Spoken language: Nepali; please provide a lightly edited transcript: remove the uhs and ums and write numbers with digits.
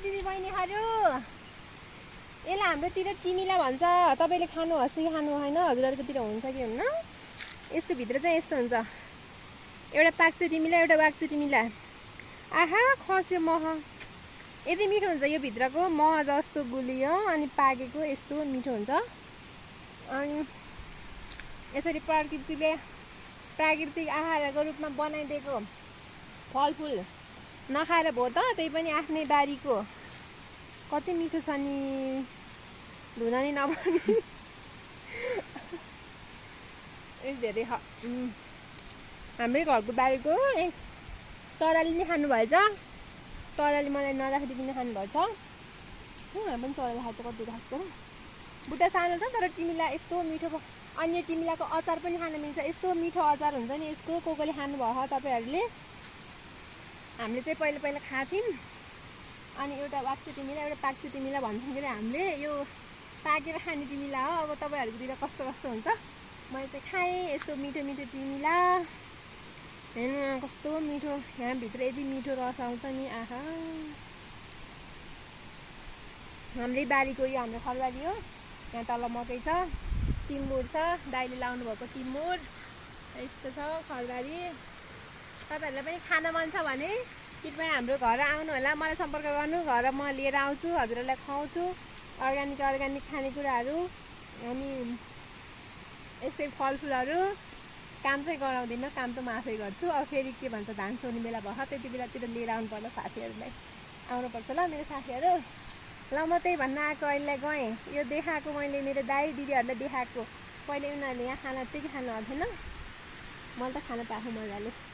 दिदी बहिनीहरू यसलाई हाम्रोतिर टिमिला भन्छ तपाईले खानुहोस् कि खानु होइन हजुरहरुकोतिर हुन्छ कि हुन्न यसको भित्र चाहिँ यस्तो हुन्छ एउटा पाक्चे टिमिला एउटा बाक्चे टिमिला आहा खस्यो मह यति मिठो हुन्छ यो भित्रको मह जस्तो गुलियो अनि पाकेको यस्तो मिठो हुन्छ अनि यसरी प्राकृतिक आहारको रूपमा बनाइदिएको फलफुल नखाएर भो त त्यही पनि आफ्नै बारीको कति मिठो छ नि धुन नि नपर्ने धेरै हाम्रै घरको बारीको चराले नि खानुभएछ चराले मलाई नराखिदिकन खानुभएछ हामी पनि चराले खान्छ कति खान्छ बुट्टा सानो छ तर टिमिला यस्तो मिठो अन्य टिमिलाको अचार पनि खान मिल्छ यस्तो मिठो अचार हुन्छ नि यसको कोले खानुभयो तपाईहरुले हामीले चाहिँ पहिला खाथ्यौं अनि एउटा बाक्चे टिमिला एउटा पाक्चे टिमिला भन्छौं के हामीले यो पाकेर खाने टिमिला हो अब तपाईहरुकोतिर कस्तो हुन्छ मैले चाहिँ खाएँ यस्तो मिठो टिमिला हैन कस्तो मिठो यहाँ भित्र यति मिठो रस आउँछ नि आहा हाम्रै बारीको यो हाम्रो खरबारी हो यहाँ तल मकै छ टिमुर छ दाइले लाउनु भएको टिमुर यस्तो छ खरबारी तपाईहरुलाई पनि खान मन छ भने कृपया हाम्रो घर आउनु होला मलाई सम्पर्क गर्नु घर म लिएर आउँछु हजुरहरुलाई खुवाउँछु अर्गानिक खानेकुराहरू अनि यस्तै फलफुलहरू काम चाहिँ गराउँदिन काम त म आफै गर्छु अब फेरि के भन्छ धान सोर्ने बेला भयो त्यति बेलातिर लिएर आउनु पर्ला साथीहरुलाई आउनु पर्छ ल मेरो साथीहरु ल म त्यही भन्न आएको अहिले गएँ यो देखाएको मैले मेरो दाइ दिदीहरुलाई देखाएको पहिले उनीहरुले यहाँ खाना त्यति खानु आउँथेन मैले त खान पाएको मजाले